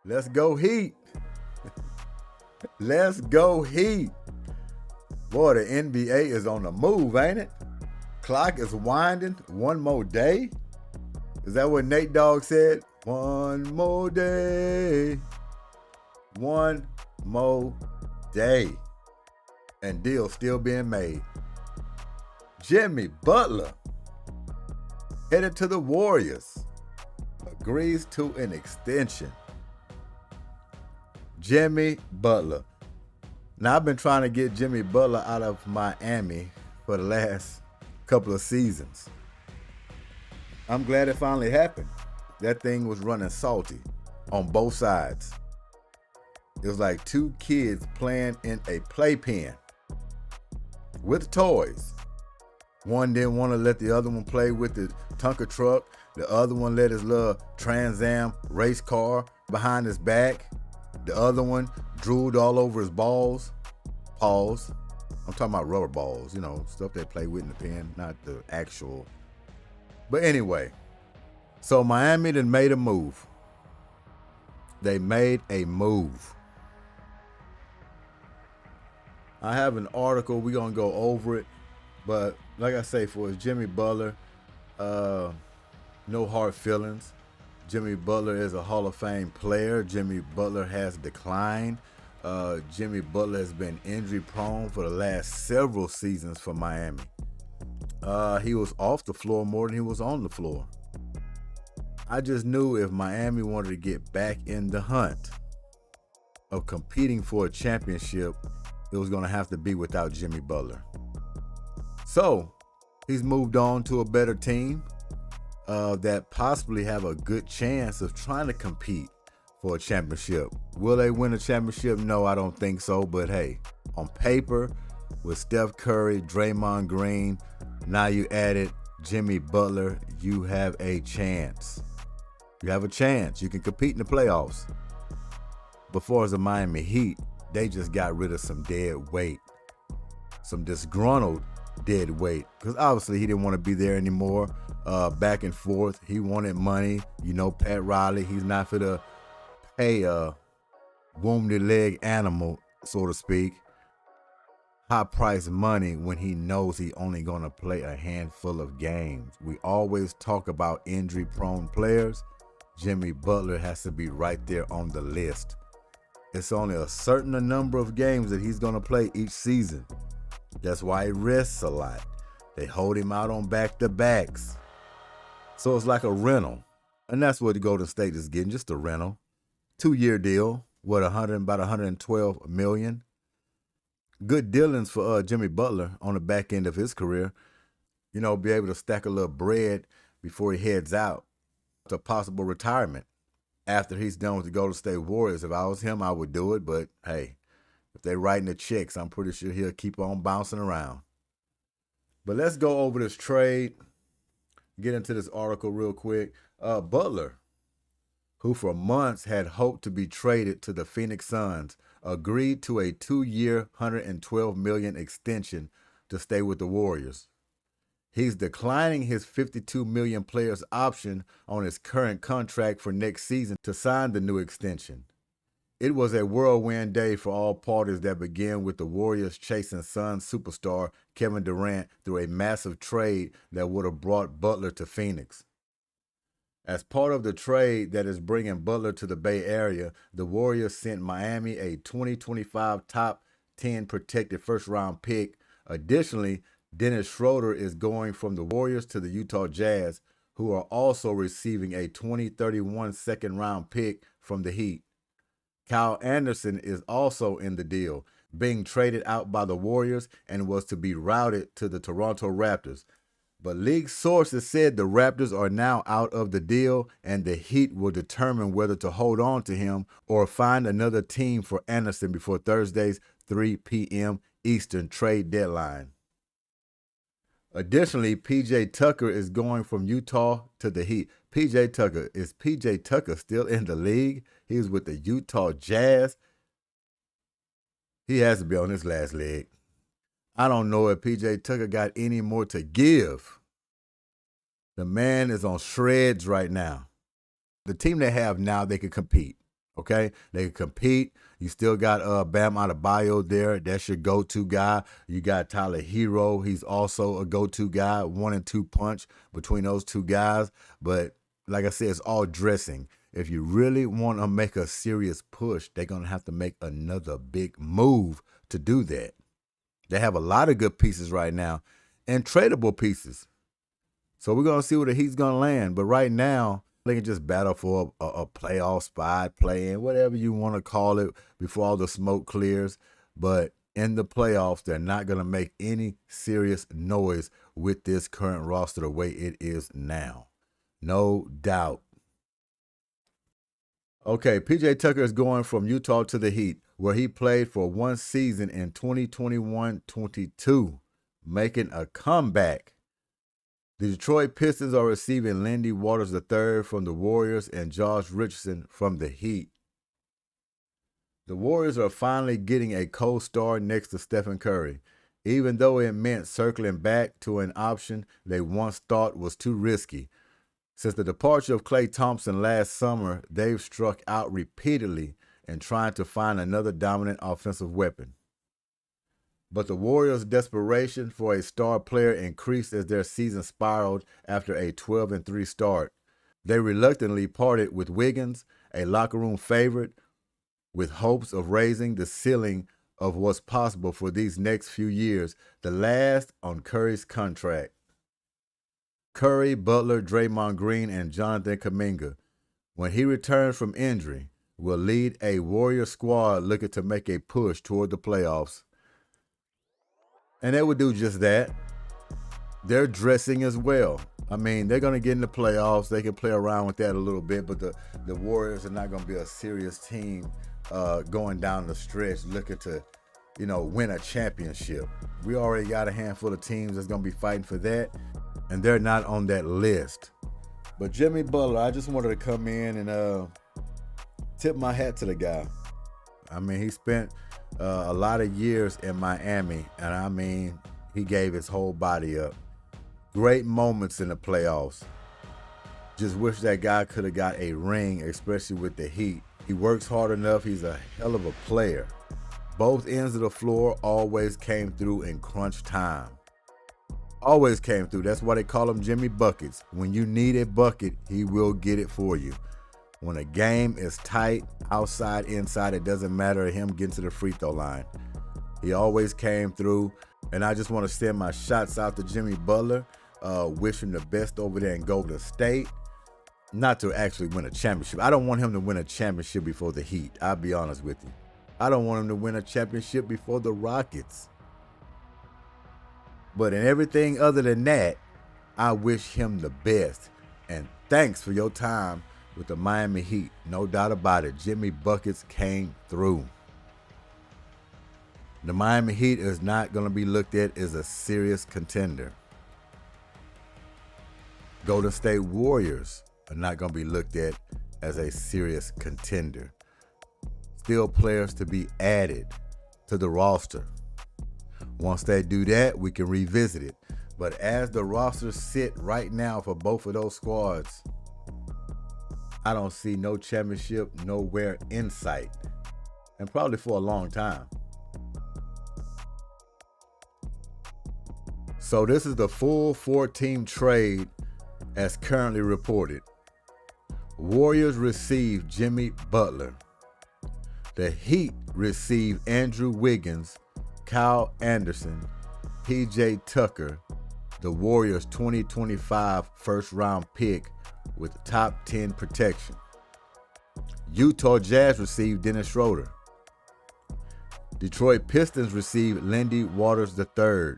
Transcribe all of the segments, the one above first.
Let's go Heat. Let's go Heat. Boy, the NBA is on the move, ain't it? Clock is winding. One more day. Is that what Nate Dogg said? One more day. One more day. And deals still being made. Jimmy Butler, headed to the Warriors, agrees to an extension. Jimmy Butler. Now, I've been trying to get Jimmy Butler out of Miami for the last couple of seasons. I'm glad it finally happened. That thing was running salty on both sides. It was like two kids playing in a playpen with toys. One didn't want to let the other one play with the Tonka truck. The other one let his little Trans Am race car behind his back. The other one drooled all over his balls. Pause. I'm talking about rubber balls, stuff they play with in the pen, not the actual. But anyway, so Miami done made a move. They made a move. I have an article. We're going to go over it. But like I say, for Jimmy Butler, no hard feelings. Jimmy Butler is a Hall of Fame player. Jimmy Butler has declined. Jimmy Butler has been injury prone for the last several seasons for Miami. He was off the floor more than he was on the floor. I just knew if Miami wanted to get back in the hunt of competing for a championship, it was going to have to be without Jimmy Butler. So he's moved on to a better team that possibly have a good chance of trying to compete for a championship. Will they win a championship? No, I don't think so. But hey, on paper, with Steph Curry, Draymond Green, now you added Jimmy Butler, you have a chance. You have a chance. You can compete in the playoffs. Before as the Miami Heat, they just got rid of some dead weight. Some disgruntled dead weight. Because obviously he didn't want to be there anymore. Back and forth. He wanted money. Pat Riley, he's not for to pay a wounded leg animal, so to speak, high price money when he knows he only going to play a handful of games. We always talk about injury prone players. Jimmy Butler has to be right there on the list. It's only a certain number of games that he's going to play each season. That's why he rests a lot. They hold him out on back-to-backs. So it's like a rental. And that's what the Golden State is getting, just a rental. 2-year deal, about $112 million. Good dealings for Jimmy Butler on the back end of his career. Be able to stack a little bread before he heads out to possible retirement after he's done with the Golden State Warriors. If I was him, I would do it. But hey, if they're writing the checks, I'm pretty sure he'll keep on bouncing around. But let's go over this trade. Get into this article real quick. Butler, who for months had hoped to be traded to the Phoenix Suns, agreed to a 2-year, $112 million extension to stay with the Warriors. He's declining his $52 million players option on his current contract for next season to sign the new extension. It was a whirlwind day for all parties that began with the Warriors chasing Suns superstar Kevin Durant through a massive trade that would have brought Butler to Phoenix. As part of the trade that is bringing Butler to the Bay Area, the Warriors sent Miami a 2025 top 10 protected first-round pick. Additionally, Dennis Schroeder is going from the Warriors to the Utah Jazz, who are also receiving a 2031 second-round pick from the Heat. Kyle Anderson is also in the deal, being traded out by the Warriors and was to be routed to the Toronto Raptors. But league sources said the Raptors are now out of the deal and the Heat will determine whether to hold on to him or find another team for Anderson before Thursday's 3 p.m. Eastern trade deadline. Additionally, P.J. Tucker is going from Utah to the Heat. Is P.J. Tucker still in the league? He's with the Utah Jazz. He has to be on his last leg. I don't know if P.J. Tucker got any more to give. The man is on shreds right now. The team they have now, they can compete. Okay, they can compete. You still got Bam Adebayo there. That's your go-to guy. You got Tyler Hero. He's also a go-to guy. 1 and 2 punch between those two guys. But like I said, it's all dressing. If you really want to make a serious push, they're going to have to make another big move to do that. They have a lot of good pieces right now and tradable pieces. So we're going to see where the Heat's going to land. But right now, they can just battle for a playoff spot, play-in, whatever you want to call it before all the smoke clears. But in the playoffs, they're not going to make any serious noise with this current roster the way it is now. No doubt. Okay, P.J. Tucker is going from Utah to the Heat, where he played for one season in 2021-22, making a comeback. The Detroit Pistons are receiving Lindy Waters III from the Warriors and Josh Richardson from the Heat. The Warriors are finally getting a co-star next to Stephen Curry, even though it meant circling back to an option they once thought was too risky. Since the departure of Klay Thompson last summer, they've struck out repeatedly in trying to find another dominant offensive weapon. But the Warriors' desperation for a star player increased as their season spiraled after a 12-3 start. They reluctantly parted with Wiggins, a locker room favorite, with hopes of raising the ceiling of what's possible for these next few years, the last on Curry's contract. Curry, Butler, Draymond Green, and Jonathan Kuminga, when he returns from injury, will lead a Warrior squad looking to make a push toward the playoffs. And they would do just that. They're dressing as well. I mean, they're going to get in the playoffs. They can play around with that a little bit, but the Warriors are not going to be a serious team going down the stretch looking to, win a championship. We already got a handful of teams that's going to be fighting for that, and they're not on that list. But Jimmy Butler, I just wanted to come in and tip my hat to the guy. I mean, he spent a lot of years in Miami, and I mean, he gave his whole body up. Great moments in the playoffs. Just wish that guy could have got a ring, especially with the Heat. He works hard enough. He's a hell of a player. Both ends of the floor always came through in crunch time. Always came through. That's why they call him Jimmy Buckets. When you need a bucket, he will get it for you. When a game is tight, outside, inside, it doesn't matter him getting to the free throw line. He always came through, and I just want to send my shots out to Jimmy Butler. Wish him the best over there in Golden State. Not to actually win a championship. I don't want him to win a championship before the Heat. I'll be honest with you. I don't want him to win a championship before the Rockets. But in everything other than that, I wish him the best. And thanks for your time with the Miami Heat. No doubt about it. Jimmy Buckets came through. The Miami Heat is not going to be looked at as a serious contender. Golden State Warriors are not going to be looked at as a serious contender. Still players to be added to the roster. Once they do that, we can revisit it. But as the rosters sit right now for both of those squads, I don't see no championship nowhere in sight. And probably for a long time. So this is the full 4-team trade as currently reported. Warriors receive Jimmy Butler. The Heat receive Andrew Wiggins, Kyle Anderson, P.J. Tucker, the Warriors 2025 first-round pick with top 10 protection. Utah Jazz receive Dennis Schroeder. Detroit Pistons receive Lindy Waters III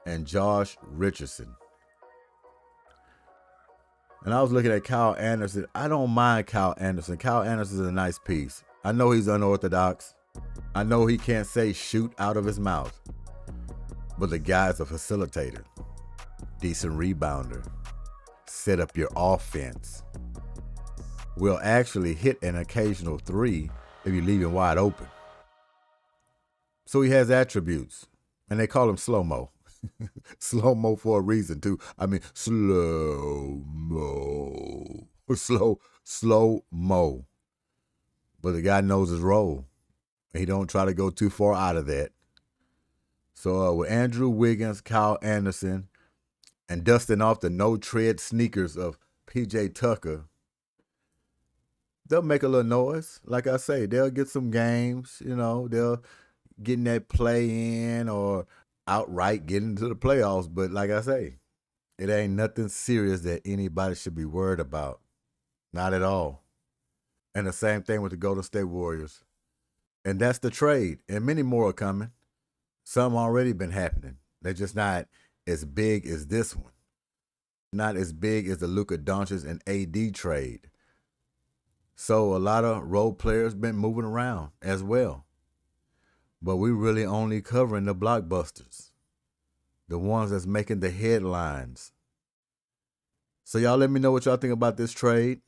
and Josh Richardson. And I was looking at Kyle Anderson. I don't mind Kyle Anderson. Kyle Anderson is a nice piece. I know he's unorthodox. I know he can't say shoot out of his mouth. But the guy's a facilitator. Decent rebounder. Set up your offense. Will actually hit an occasional three if you leave him wide open. So he has attributes. And they call him slow-mo. Slow-mo for a reason, too. I mean, slow-mo. Slow-mo. but the guy knows his role. He don't try to go too far out of that. So with Andrew Wiggins, Kyle Anderson, and dusting off the no-tread sneakers of P.J. Tucker, they'll make a little noise. Like I say, they'll get some games. They'll get in that play in or outright get into the playoffs. But like I say, it ain't nothing serious that anybody should be worried about. Not at all. And the same thing with the Golden State Warriors. And that's the trade. And many more are coming. Some already been happening. They're just not as big as this one. Not as big as the Luka Doncic and AD trade. So a lot of role players been moving around as well. But we really only covering the blockbusters. The ones that's making the headlines. So y'all let me know what y'all think about this trade.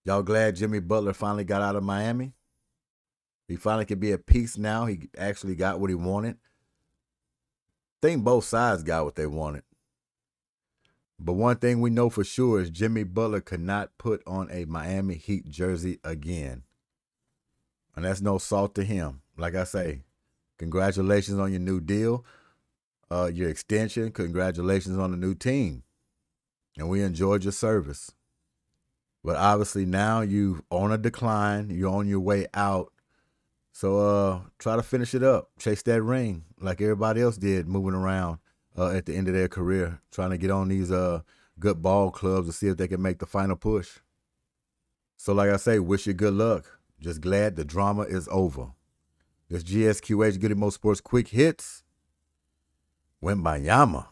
Y'all glad Jimmy Butler finally got out of Miami? He finally can be at peace now. He actually got what he wanted. I think both sides got what they wanted. But one thing we know for sure is Jimmy Butler could not put on a Miami Heat jersey again. And that's no salt to him. Like I say, congratulations on your new deal, your extension. Congratulations on the new team. And we enjoyed your service. But obviously now you're on a decline. You're on your way out. So try to finish it up. Chase that ring like everybody else did moving around at the end of their career, trying to get on these good ball clubs to see if they can make the final push. So like I say, wish you good luck. Just glad the drama is over. This G.S.Q.H. Goodymo Sports Quick Hits. WEMBANYAMA.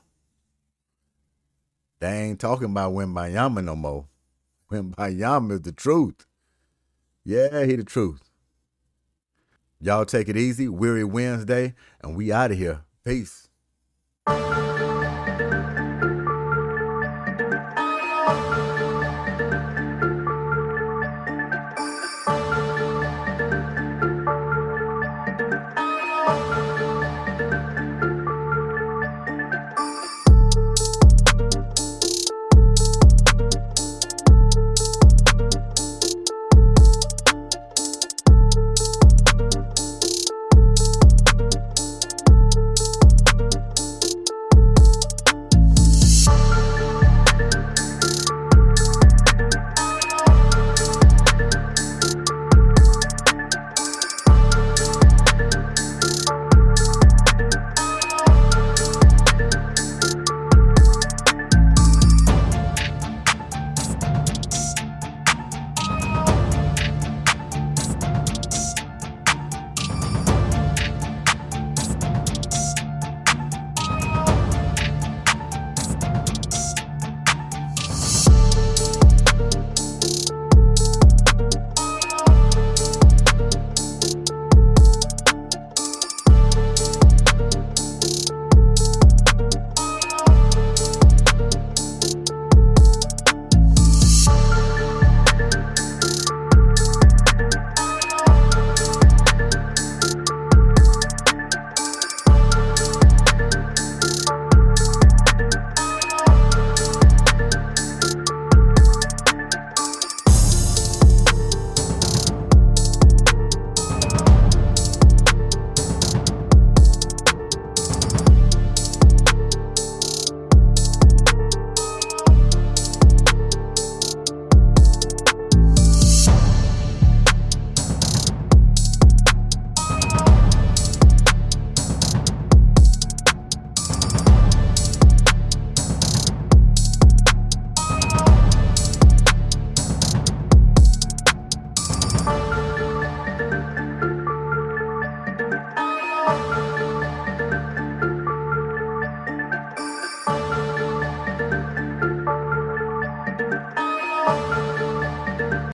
They ain't talking about WEMBANYAMA no more. WEMBANYAMA is the truth. Yeah, he the truth. Y'all take it easy. Weary Wednesday, and we out of here. Peace.